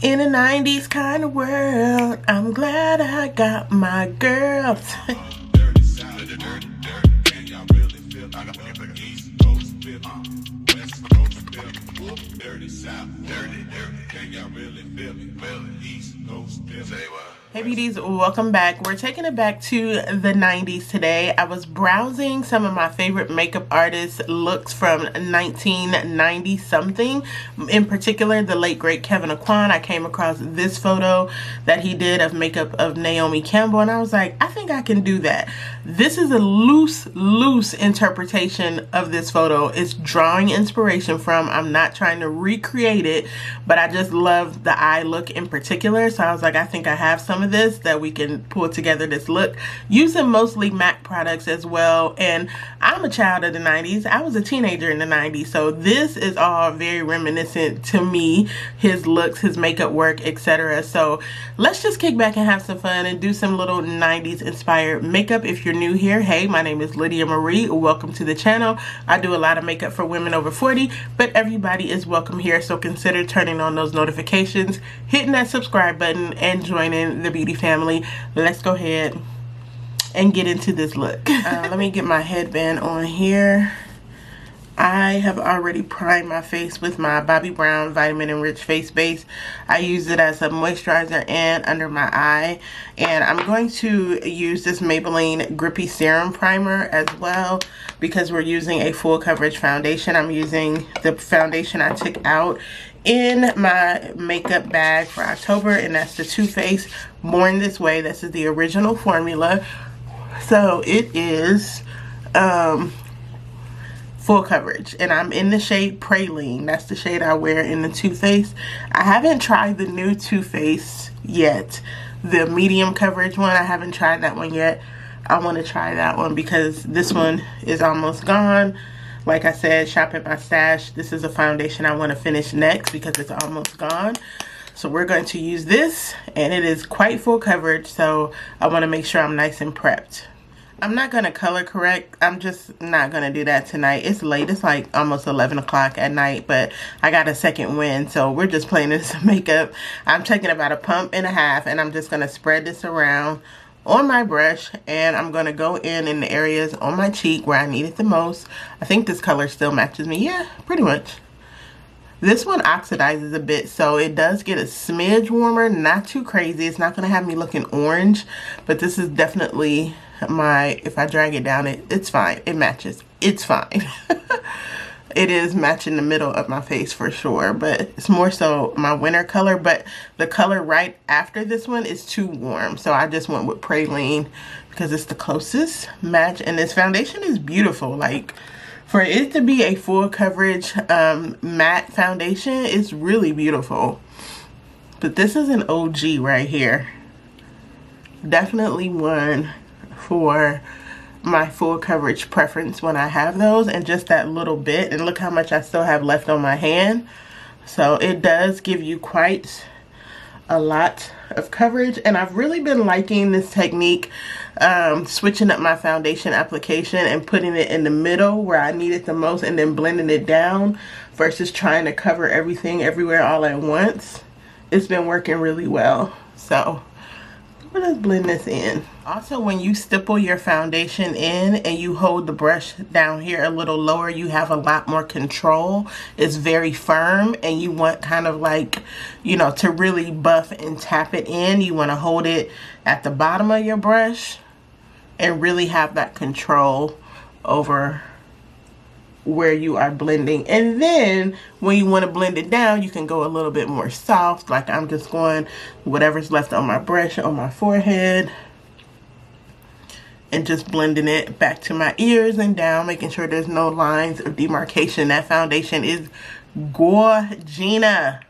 In a 90s kind of world, I'm glad I got my girls. Hey beauties, welcome back. We're taking it back to the 90s today. I was browsing some of my favorite makeup artists looks from 1990 something. In particular, the late great Kevyn Aucoin. I came across this photo that he did of makeup of Naomi Campbell, and I was like, I think I can do that. This is a loose interpretation of this photo. It's drawing inspiration from. I'm not trying to recreate it, but I just love the eye look in particular. So I was like, I think I have some of this that we can pull together this look using mostly MAC products as well. And I'm a child of the 90s. I was a teenager in the 90s, so this is all very reminiscent to me, his looks, his makeup work, etc. So let's just kick back and have some fun and do some little 90s inspired makeup. If you're new here, hey, my name is Lydia Marie. Welcome to the channel. I do a lot of makeup for women over 40, but everybody is welcome here, so consider turning on those notifications, hitting that subscribe button, and joining the beauty family. Let's go ahead and get into this look. Let me get my headband on here. I have already primed my face with my Bobbi Brown Vitamin Enriched Face Base. I use it as a moisturizer and under my eye. And I'm going to use this Maybelline Grippy Serum Primer as well because we're using a full coverage foundation. I'm using the foundation I took out in my makeup bag for October, and that's the Too Faced Born This Way. This is the original formula. So it is full coverage, and I'm in the shade Praline. That's the shade I wear in the Too Faced. I haven't tried the new Too Faced yet, the medium coverage one. I haven't tried that one yet. I want to try that one because this one is almost gone. Like I said, shop at my stash. This is a foundation I want to finish next because it's almost gone. So we're going to use this, and it is quite full coverage, so I want to make sure I'm nice and prepped. I'm not going to color correct. I'm just not going to do that tonight. It's late. It's like almost 11 o'clock at night, but I got a second wind, so we're just playing this makeup. I'm taking about a pump and a half, and I'm just going to spread this around on my brush, and I'm going to go in the areas on my cheek where I need it the most. I think this color still matches me. Yeah, pretty much. This one oxidizes a bit, so it does get a smidge warmer, not too crazy. It's not going to have me looking orange, but this is definitely my, if I drag it down, it's fine. It matches. It's fine. It is matching the middle of my face for sure, but it's more so my winter color. But the color right after this one is too warm, so I just went with Praline because it's the closest match. And this foundation is beautiful. Like, for it to be a full coverage matte foundation, it's really beautiful. But this is an OG right here. Definitely one for my full coverage preference when I have those, and just that little bit. And look how much I still have left on my hand. So it does give you quite a lot of coverage, and I've really been liking this technique, switching up my foundation application and putting it in the middle where I need it the most, and then blending it down versus trying to cover everything everywhere all at once. It's been working really well. So let's blend this in. Also, when you stipple your foundation in and you hold the brush down here a little lower, you have a lot more control. It's very firm, and you want kind of like, you know, to really buff and tap it in, you want to hold it at the bottom of your brush and really have that control over where you are blending. And then when you want to blend it down, you can go a little bit more soft, like I'm just going whatever's left on my brush on my forehead and just blending it back to my ears and down, making sure there's no lines of demarcation. That foundation is gorgina.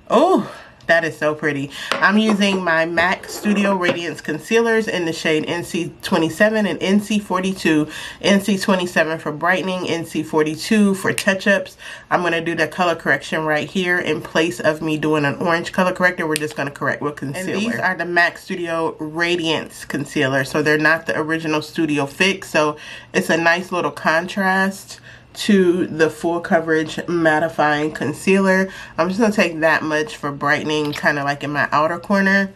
Oh, that is so pretty. I'm using my MAC Studio Radiance Concealers in the shade NC27 and NC42. NC27 for brightening, NC42 for touch-ups. I'm going to do the color correction right here in place of me doing an orange color corrector. We're just going to correct with concealer. And these are the MAC Studio Radiance Concealer. So they're not the original Studio Fix. So it's a nice little contrast to the full coverage mattifying concealer. I'm just going to take that much for brightening, kind of like in my outer corner.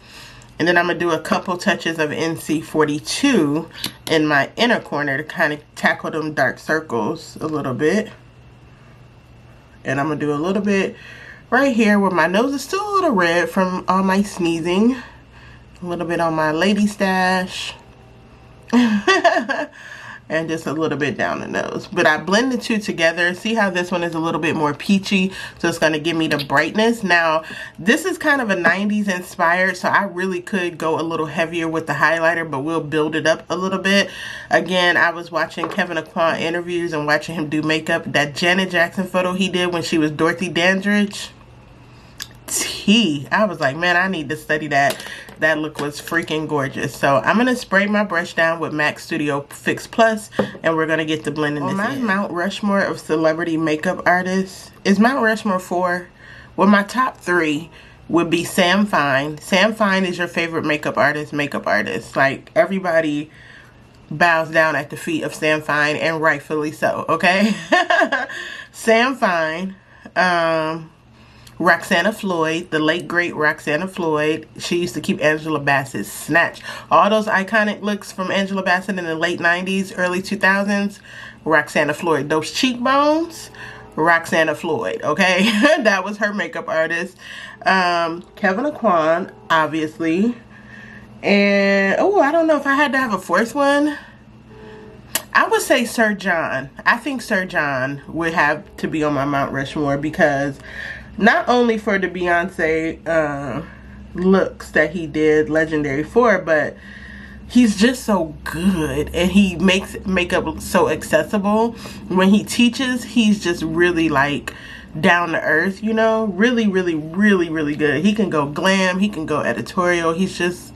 And then I'm going to do a couple touches of NC42 in my inner corner to kind of tackle them dark circles a little bit. And I'm going to do a little bit right here where my nose is still a little red from all my sneezing. A little bit on my lady stash. And just a little bit down the nose. But I blend the two together. See how this one is a little bit more peachy, so it's going to give me the brightness. Now this is kind of a 90s inspired, so I really could go a little heavier with the highlighter, but we'll build it up a little bit. Again, I was watching Kevyn Aucoin interviews and watching him do makeup. That Janet Jackson photo he did when she was Dorothy Dandridge, I was like, man, I need to study that. That look was freaking gorgeous. So I'm going to spray my brush down with MAC Studio Fix Plus, and we're going to get to blending this in. My Mount Rushmore of celebrity makeup artists is Mount Rushmore 4. Well, my top 3 would be Sam Fine. Sam Fine is your favorite makeup artist. Like, everybody bows down at the feet of Sam Fine, and rightfully so, okay? Sam Fine. Roxana Floyd, the late great Roxana Floyd. She used to keep Angela Bassett's Snatch. All those iconic looks from Angela Bassett in the late 90s, early 2000s, Roxana Floyd. Those cheekbones, Roxana Floyd, okay? That was her makeup artist. Kevyn Aucoin, obviously. And, oh, I don't know if I had to have a fourth one. I would say Sir John. I think Sir John would have to be on my Mount Rushmore, because not only for the Beyonce looks that he did Legendary for, but he's just so good, and he makes makeup so accessible. When he teaches, he's just really like down to earth, you know, really good. He can go glam, he can go editorial. He's just,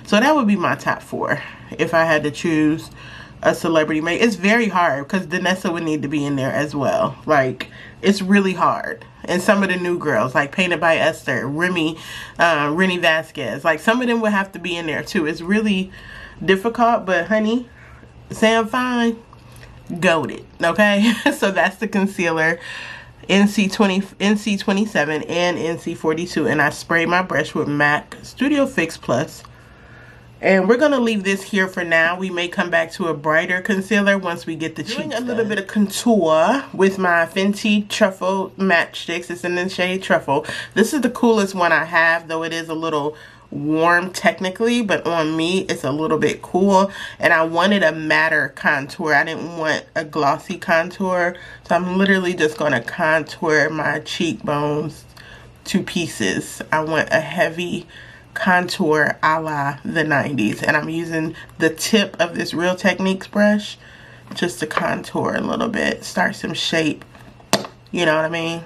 so that would be my top 4 if I had to choose a celebrity make. It's very hard because Danessa would need to be in there as well. Like, it's really hard. And some of the new girls, like Painted by Esther, Rennie Vasquez, like some of them would have to be in there too. It's really difficult, but honey, Sam Fine, goated, okay? So that's the concealer, NC27 and NC42, and I sprayed my brush with MAC Studio Fix Plus. And we're going to leave this here for now. We may come back to a brighter concealer once we get the cheeks done. Doing a little bit of contour with my Fenty Truffle Matchsticks. It's in the shade Truffle. This is the coolest one I have, though it is a little warm technically, but on me it's a little bit cool. And I wanted a matter contour. I didn't want a glossy contour. So I'm literally just going to contour my cheekbones to pieces. I want a heavy contour a la the 90s, and I'm using the tip of this Real Techniques brush just to contour a little bit, start some shape, you know what I mean,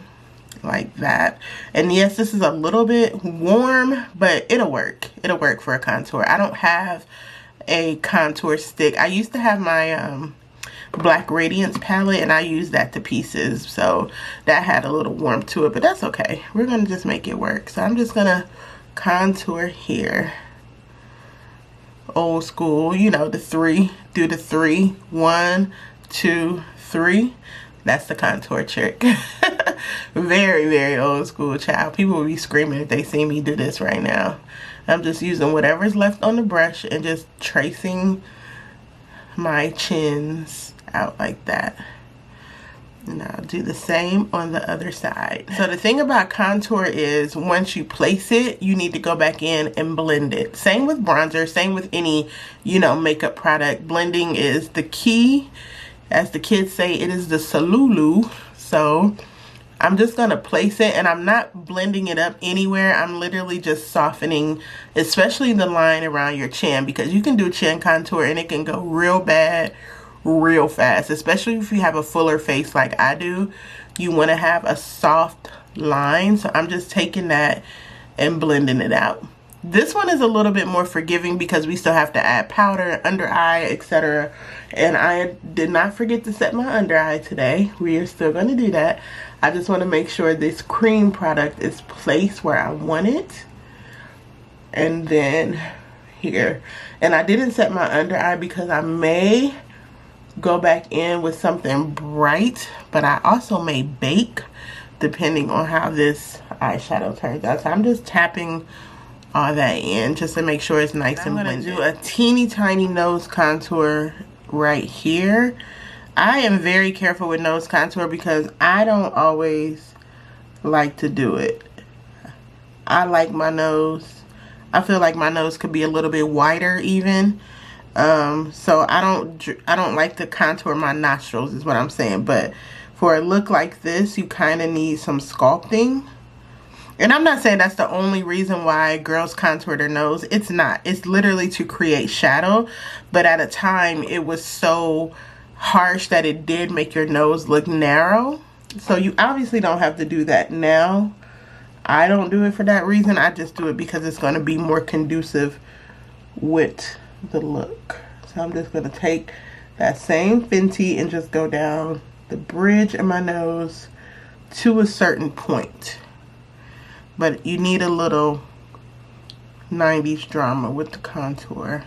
like that. And yes, this is a little bit warm, but it'll work for a contour. I don't have a contour stick. I used to have my Black Radiance palette, and I used that to pieces, so that had a little warmth to it, but that's okay. We're gonna just make it work. So I'm just gonna contour here, old school, you know, the 3, do the 3, 1, 2, 3. That's the contour trick. Very old school, child. People will be screaming if they see me do this right now. I'm just using whatever's left on the brush and just tracing my chins out like that. And I'll do the same on the other side. So the thing about contour is once you place it, you need to go back in and blend it. Same with bronzer, same with any, you know, makeup product. Blending is the key. As the kids say, it is the salulu. So I'm just going to place it, and I'm not blending it up anywhere. I'm literally just softening, especially the line around your chin, because you can do chin contour and it can go real bad real fast, especially if you have a fuller face like I do. You want to have a soft line, so I'm just taking that and blending it out. This one is a little bit more forgiving because we still have to add powder, under eye, etc. And I did not forget to set my under eye today. We are still going to do that. I just want to make sure this cream product is placed where I want it. And then here. And I didn't set my under eye because I may go back in with something bright, but I also may bake depending on how this eyeshadow turns out. So I'm just tapping all that in just to make sure it's nice and blended. I'm gonna do a teeny tiny nose contour right here. I am very careful with nose contour because I don't always like to do it. I like my nose. I feel like my nose could be a little bit wider even. So I don't like to contour my nostrils is what I'm saying. But for a look like this, you kind of need some sculpting. And I'm not saying that's the only reason why girls contour their nose. It's not. It's literally to create shadow. But at a time, it was so harsh that it did make your nose look narrow. So you obviously don't have to do that now. I don't do it for that reason. I just do it because it's going to be more conducive with the look. So I'm just going to take that same Fenty and just go down the bridge of my nose to a certain point. But you need a little 90s drama with the contour.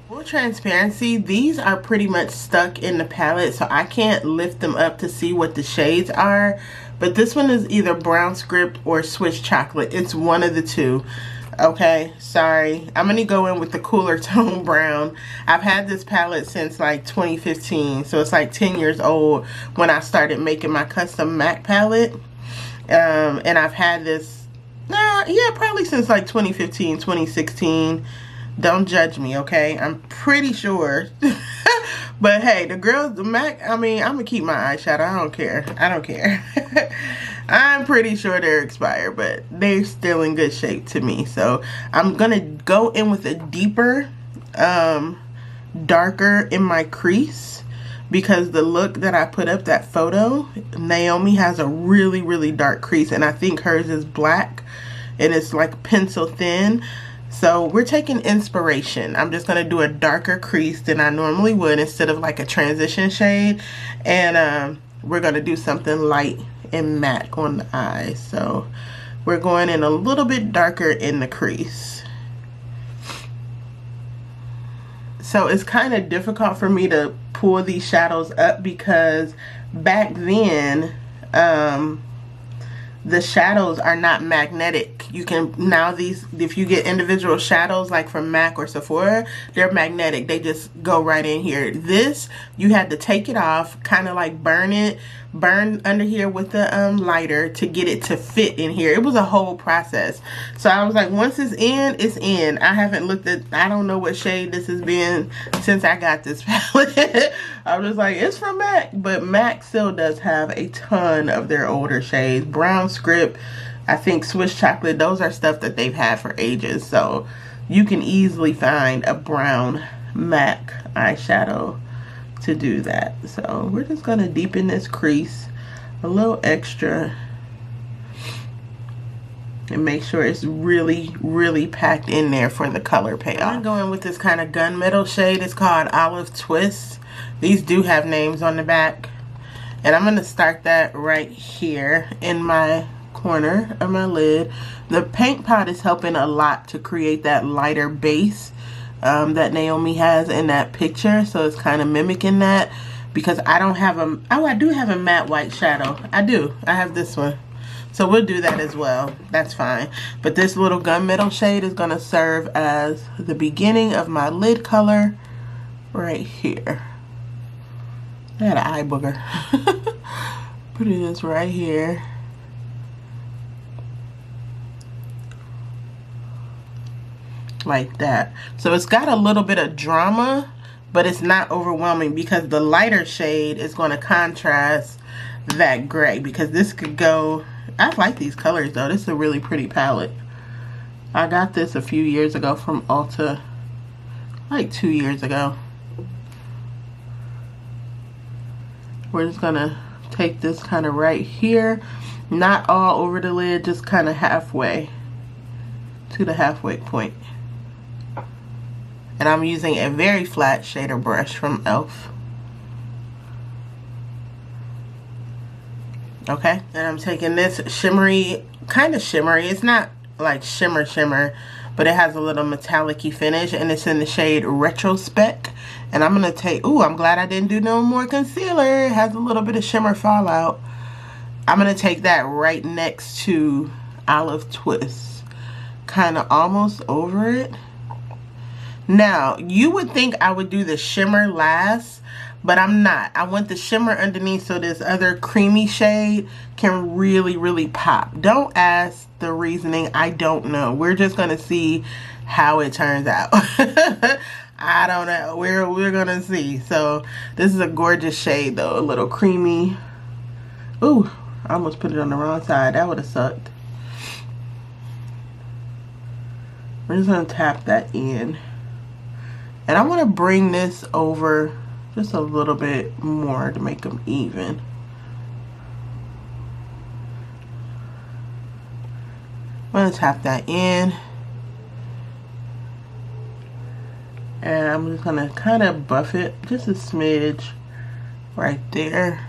Full transparency, these are pretty much stuck in the palette, so I can't lift them up to see what the shades are. But this one is either Brown Script or Swiss Chocolate. It's one of the two. Okay, sorry. I'm gonna go in with the cooler tone brown. I've had this palette since like 2015, so it's like 10 years old when I started making my custom MAC palette. And I've had this yeah, probably since like 2015, 2016. Don't judge me, okay? I'm pretty sure. But hey, the girls, the MAC, I mean, I'm gonna keep my eyeshadow. I don't care. I don't care. I'm pretty sure they're expired, but they're still in good shape to me. So I'm gonna go in with a deeper, darker in my crease. Because the look that I put up, that photo, Naomi has a really, really dark crease. And I think hers is black. And it's like pencil thin. So we're taking inspiration. I'm just going to do a darker crease than I normally would instead of like a transition shade. And we're going to do something light and matte on the eyes. So we're going in a little bit darker in the crease. So it's kind of difficult for me to pull these shadows up because back then, the shadows are not magnetic. You can now if you get individual shadows like from MAC or Sephora, they're magnetic. They just go right in here. This, you had to take it off, kind of like burn under here with the lighter to get it to fit in here. It was a whole process. So I was like, once it's in, it's in. I haven't looked at, I don't know what shade this has been since I got this palette. I was like, it's from MAC, but MAC still does have a ton of their older shades. Brown Script, I think Swiss Chocolate, those are stuff that they've had for ages. So you can easily find a brown MAC eyeshadow to do that. So we're just going to deepen this crease a little extra and make sure it's really, really packed in there for the color payoff. I'm going with this kind of gunmetal shade. It's called Olive Twist. These do have names on the back. And I'm going to start that right here in my corner of my lid. The paint pot is helping a lot to create that lighter base that Naomi has in that picture. So it's kind of mimicking that because I don't have a, oh, I do have a matte white shadow. I do. I have this one. So we'll do that as well. That's fine. But this little gunmetal shade is going to serve as the beginning of my lid color right here. I had an eye booger. Putting this right here. Like that. So it's got a little bit of drama, but it's not overwhelming because the lighter shade is going to contrast that gray. Because this could go, I like these colors though. This is a really pretty palette. I got this a few years ago from Ulta, like 2 years ago. We're just gonna take this kind of right here, not all over the lid, just kind of halfway to the halfway point. And I'm using a very flat shader brush from e.l.f. Okay, and I'm taking this shimmery, kind of shimmery, it's not like shimmer, but it has a little metallic-y finish, and it's in the shade Retrospect. And I'm gonna take, ooh, I'm glad I didn't do no more concealer. It has a little bit of shimmer fallout. I'm gonna take that right next to Olive Twist, kind of almost over it. Now, you would think I would do the shimmer last, but I'm not. I want the shimmer underneath so this other creamy shade can really, really pop. Don't ask the reasoning. I don't know. We're just going to see how it turns out. I don't know. We're going to see. So, this is a gorgeous shade, though. A little creamy. Ooh, I almost put it on the wrong side. That would have sucked. We're just going to tap that in. And I want to bring this over just a little bit more to make them even. I'm going to tap that in. And I'm just going to kind of buff it just a smidge right there.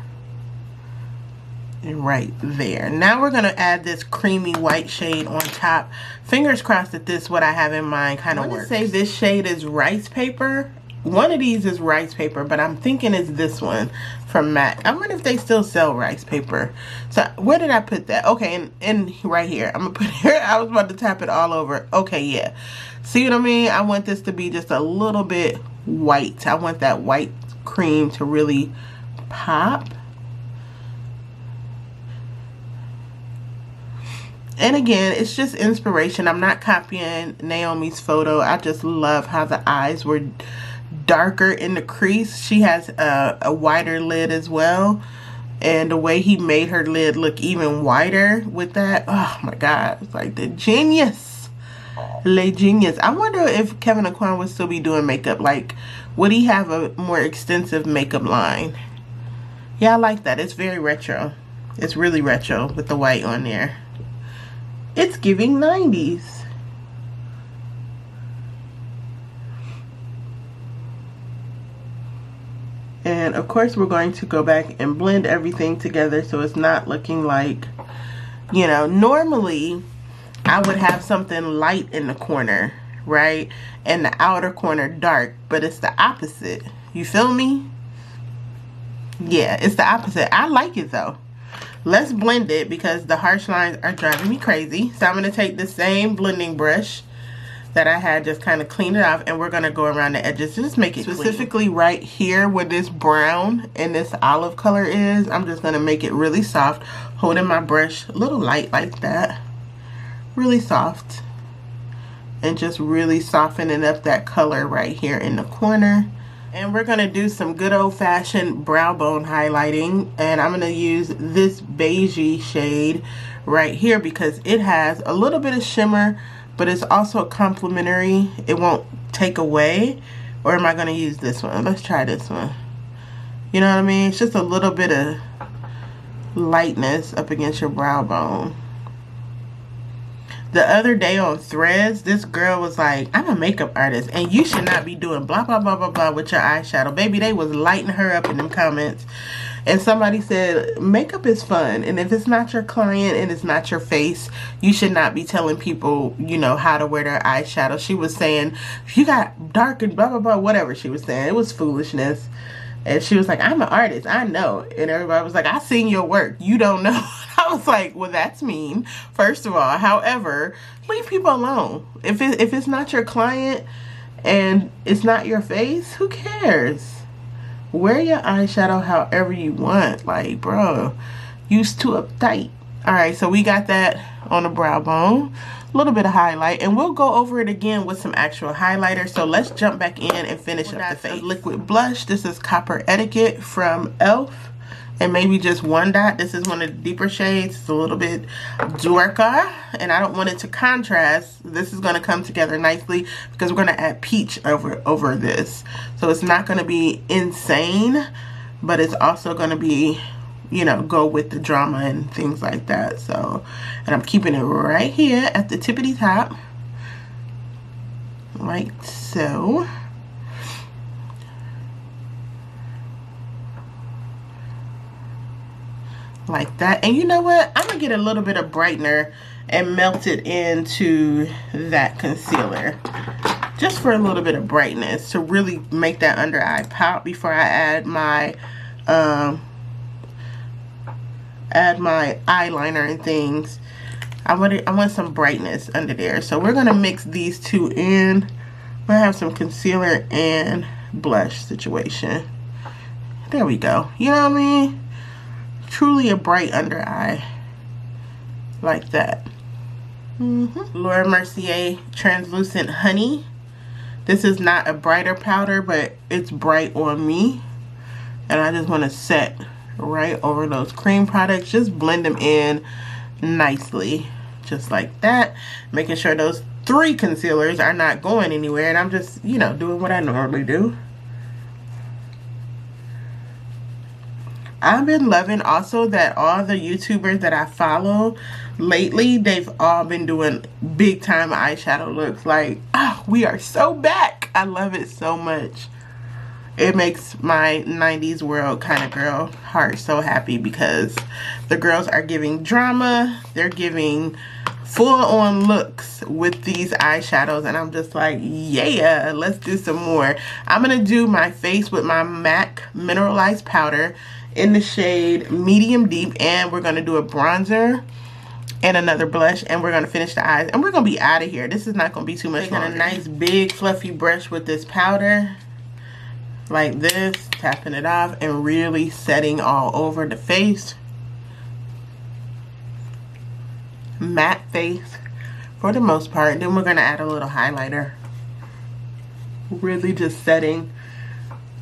And right there. Now we're going to add this creamy white shade on top. Fingers crossed that this, what I have in mind, kind of works. I want to say this shade is Rice Paper. One of these is Rice Paper, but I'm thinking it's this one from MAC. I wonder if they still sell Rice Paper. So where did I put that? Okay, and right here. I'm going to put it here. I was about to tap it all over. Okay, yeah. See what I mean? I want this to be just a little bit white. I want that white cream to really pop. And again, it's just inspiration. I'm not copying Naomi's photo. I just love how the eyes were darker in the crease. She has a wider lid as well. And the way he made her lid look even wider with that. Oh my God. It's like the genius. Le genius. I wonder if Kevyn Aucoin would still be doing makeup. Like, would he have a more extensive makeup line? Yeah, I like that. It's very retro. It's really retro with the white on there. It's giving 90s. And of course we're going to go back and blend everything together so it's not looking like, you know, normally I would have something light in the corner, right? And the outer corner dark, but it's the opposite. You feel me? Yeah, it's the opposite. I like it though. Let's blend it because the harsh lines are driving me crazy. So I'm going to take the same blending brush that I had, just kind of clean it off, and we're going to go around the edges to just make it specifically clean. Right here where this brown and this olive color is, I'm just going to make it really soft, holding my brush a little light like that, really soft, and just really softening up that color right here in the corner. And we're going to do some good old-fashioned brow bone highlighting. And I'm going to use this beigey shade right here because it has a little bit of shimmer, but it's also complementary. It won't take away. Or am I going to use this one? Let's try this one. You know what I mean? It's just a little bit of lightness up against your brow bone. The other day on Threads, this girl was like, I'm a makeup artist and you should not be doing blah, blah, blah, blah, blah with your eyeshadow. Baby, they was lighting her up in them comments. And somebody said, makeup is fun. And if it's not your client and it's not your face, you should not be telling people, you know, how to wear their eyeshadow. She was saying, if you got dark and blah, blah, blah, whatever she was saying. It was foolishness. And she was like, I'm an artist, I know. And everybody was like, I seen your work, you don't know. I was like, well, that's mean, first of all. However, leave people alone. If it's not your client and it's not your face, who cares? Wear your eyeshadow however you want. Like, bro, you too uptight. All right, so we got that on the brow bone. A little bit of highlight, and we'll go over it again with some actual highlighter. So let's jump back in and finish up the face. Liquid blush. This is Copper Etiquette from e.l.f. and maybe just one dot. This is one of the deeper shades. It's a little bit darker, and I don't want it to contrast. This is going to come together nicely because we're going to add peach over this. So it's not going to be insane, but it's also going to be, you know, go with the drama and things like that. So, and I'm keeping it right here at the tippity top, like so. Like that. And you know what, I'm gonna get a little bit of brightener and melt it into that concealer. Just for a little bit of brightness to really make that under eye pop before I add my eyeliner and things. I want some brightness under there. So we're gonna mix these two in. We're gonna have some concealer and blush situation. There we go. You know what I mean? Truly a bright under eye. Like that. Laura Mercier Translucent Honey. This is not a brighter powder, but it's bright on me. And I just want to set right over those cream products. Just blend them in nicely. Just like that. Making sure those 3 concealers are not going anywhere. And I'm just, you know, doing what I normally do. I've been loving also that all the YouTubers that I follow lately, they've all been doing big time eyeshadow looks. Like, oh, we are so back. I love it so much. It makes my 90s world kind of girl heart so happy because the girls are giving drama. They're giving full on looks with these eyeshadows, and I'm just like, yeah, let's do some more. I'm gonna do my face with my MAC mineralized powder in the shade medium deep, and we're gonna do a bronzer and another blush, and we're gonna finish the eyes, and we're gonna be out of here. This is not gonna be too much longer. Taking a nice big fluffy brush with this powder like this, tapping it off and really setting all over the face. Matte face for the most part. Then we're gonna add a little highlighter, really just setting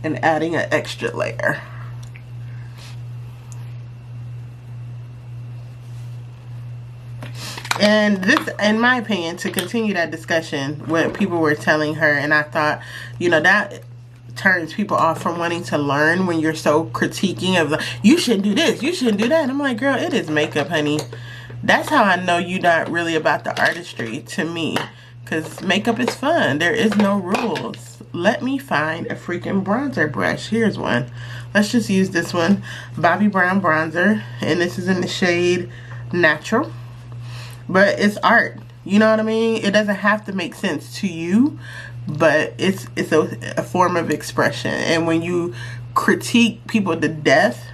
and adding an extra layer. And this, in my opinion, to continue that discussion, what people were telling her, and I thought, you know, that turns people off from wanting to learn when you're so critiquing of, you shouldn't do this, you shouldn't do that. And I'm like, girl, it is makeup, honey. That's how I know you're not really about the artistry to me. Because makeup is fun. There is no rules. Let me find a freaking bronzer brush. Here's one. Let's just use this one. Bobbi Brown bronzer. And this is in the shade Natural. But it's art. You know what I mean? It doesn't have to make sense to you. But it's a form of expression. And when you critique people to death,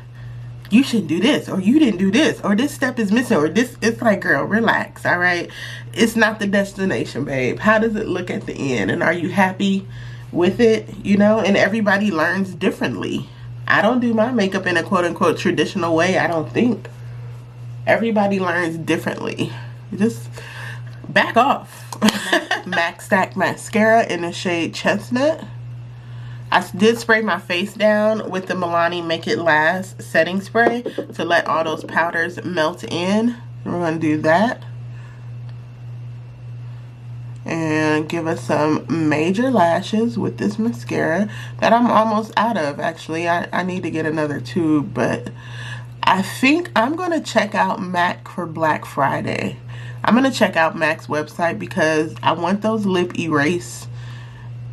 you shouldn't do this, or you didn't do this, or this step is missing, or this, it's like, girl, relax, all right? It's not the destination, babe. How does it look at the end? And are you happy with it? You know, and everybody learns differently. I don't do my makeup in a quote-unquote traditional way, I don't think. Everybody learns differently. Just back off. MAC Stack Mascara in the shade Chestnut. I did spray my face down with the Milani Make It Last setting spray to let all those powders melt in. We're going to do that. And give us some major lashes with this mascara that I'm almost out of, actually. I need to get another tube, but I think I'm going to check out MAC for Black Friday. I'm going to check out MAC's website because I want those lip erase.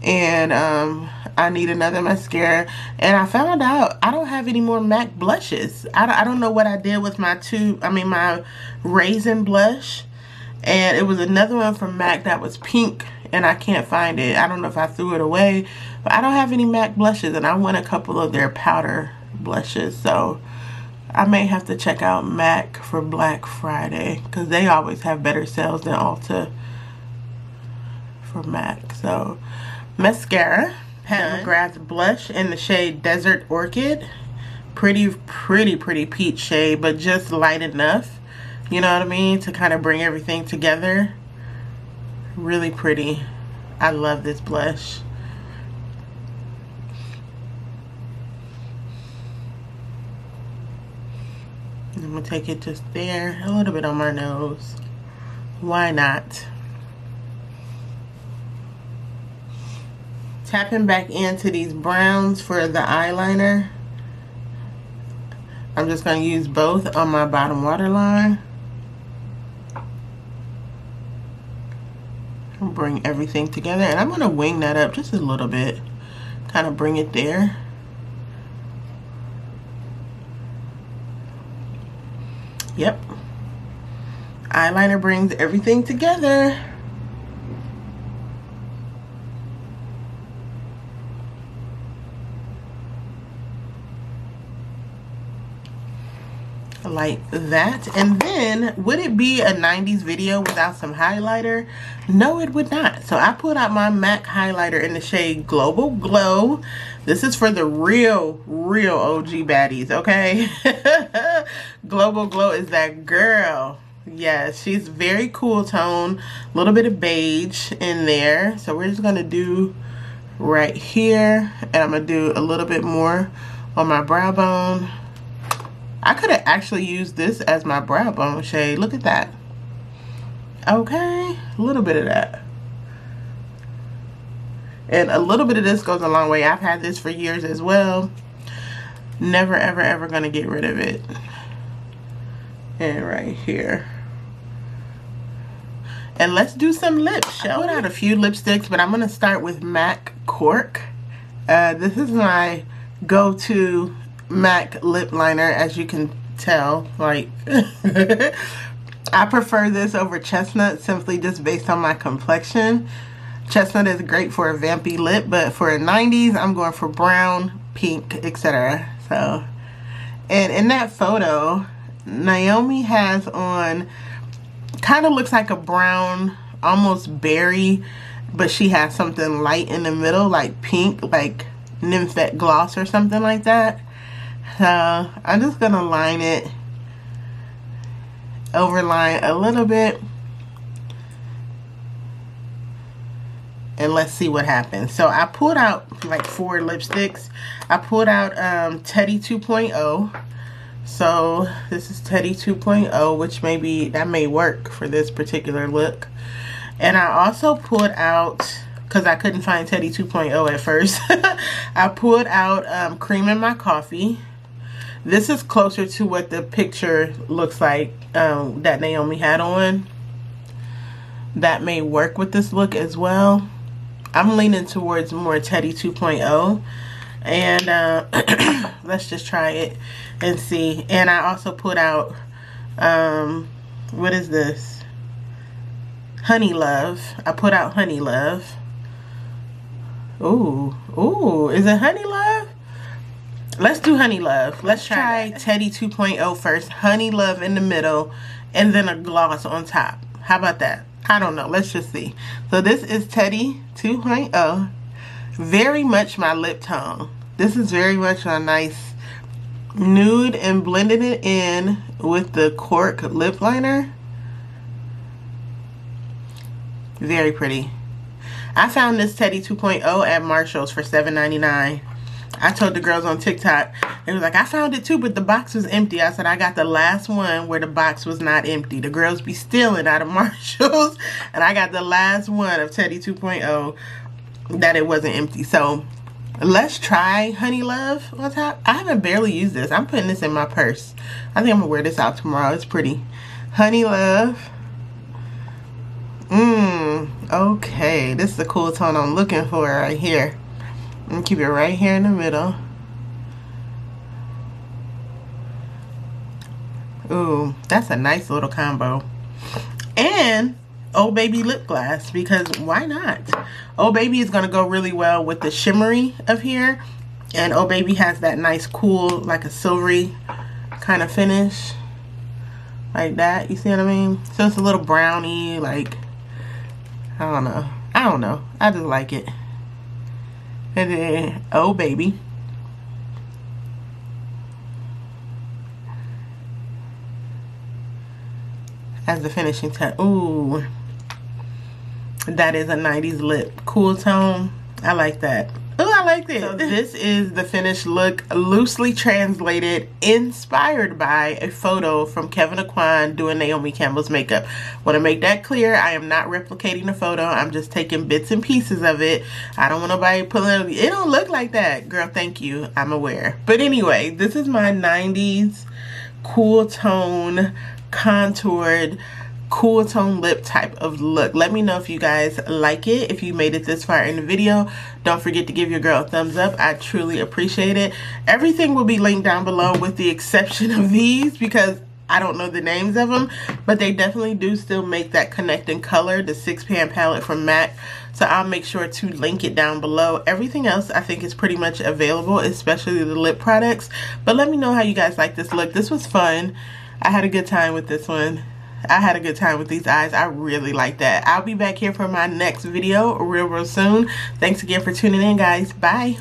And I need another mascara. And I found out I don't have any more MAC blushes. I don't know what I did with my my Raisin blush. And it was another one from MAC that was pink. And I can't find it. I don't know if I threw it away. But I don't have any MAC blushes. And I want a couple of their powder blushes. So I may have to check out MAC for Black Friday. Because they always have better sales than Ulta for MAC. So mascara. Pat McGrath's blush in the shade Desert Orchid. Pretty peach shade, but just light enough, you know what I mean, to kind of bring everything together. Really pretty. I love this blush. I'm gonna take it just there, a little bit on my nose. Why not? Tapping back into these browns for the eyeliner. I'm just going to use both on my bottom waterline. And bring everything together. And I'm going to wing that up just a little bit. Kind of bring it there. Yep. Eyeliner brings everything together. Like that. And then, would it be a 90s video without some highlighter? No, it would not. So I pulled out my MAC highlighter in the shade Global Glow. This is for the real OG baddies, okay? Global Glow is that girl. Yes, she's very cool tone, a little bit of beige in there. So we're just gonna do right here, and I'm gonna do a little bit more on my brow bone. I could have actually used this as my brow bone shade. Look at that. Okay, a little bit of that. And a little bit of this goes a long way. I've had this for years as well. Never, ever, ever gonna get rid of it. And right here. And let's do some lips, shall we? I put out a few lipsticks, but I'm gonna start with MAC Cork. This is my go-to MAC lip liner, as you can tell. Like, I prefer this over Chestnut simply just based on my complexion. Chestnut is great for a vampy lip, but for a 90s, I'm going for brown, pink, etc. So, and in that photo, Naomi has on, kind of looks like a brown, almost berry, but she has something light in the middle, like pink, like Nymphet Gloss or something like that. So I'm just gonna line it, overline a little bit, and let's see what happens. So I pulled out like 4 lipsticks. I pulled out Teddy 2.0. So this is Teddy 2.0, which that may work for this particular look. And I also pulled out, because I couldn't find Teddy 2.0 at first, I pulled out Cream in My Coffee. This is closer to what the picture looks like that Naomi had on. That may work with this look as well. I'm leaning towards more Teddy 2.0. And let's just try it and see. And I also put out, what is this? Honey Love. I put out Honey Love. Ooh, is it Honey Love? Let's do Honey Love. Let's try Teddy 2.0 first. Honey Love in the middle, and then a gloss on top. How about that? I don't know. Let's just see. So this is Teddy 2.0. Very much my lip tone. This is very much a nice nude, and blending it in with the Cork lip liner. Very pretty. I found this Teddy 2.0 at Marshall's for $7.99. I told the girls on TikTok, they was like, I found it too, but the box was empty. I said, I got the last one where the box was not empty. The girls be stealing out of Marshall's, and I got the last one of Teddy 2.0 that it wasn't empty. So let's try Honey Love on top. I haven't barely used this. I'm putting this in my purse. I think I'm gonna wear this out tomorrow. It's pretty. Honey Love. Okay, this is the cool tone I'm looking for right here. I'm gonna keep it right here in the middle. Ooh, that's a nice little combo. And Oh Baby lip gloss, because why not? Oh Baby is gonna go really well with the shimmery of here, and Oh Baby has that nice cool, like a silvery kind of finish, like that. You see what I mean? So it's a little browny, like, I don't know. I just like it. And then Oh Baby. As the finishing touch. Ooh. That is a 90s lip. Cool tone. I like that. Oh, I like this. So this is the finished look, loosely translated, inspired by a photo from Kevyn Aucoin doing Naomi Campbell's makeup. Want to make that clear. I am not replicating the photo. I'm just taking bits and pieces of it. I don't want nobody pulling it. Don't look like that. Girl, thank you. I'm aware. But anyway, this is my 90s cool tone, contoured, cool tone lip type of look. Let me know if you guys like it. If you made it this far in the video, don't forget to give your girl a thumbs up. I truly appreciate it. Everything will be linked down below with the exception of these, because I don't know the names of them, but they definitely do still make that connecting color, the 6-pan palette from MAC. So I'll make sure to link it down below. Everything else I think is pretty much available, especially the lip products. But let me know how you guys like this look. This was fun. I had a good time with this one. I had a good time with these eyes. I really like that. I'll be back here for my next video real soon. Thanks again for tuning in, guys. Bye.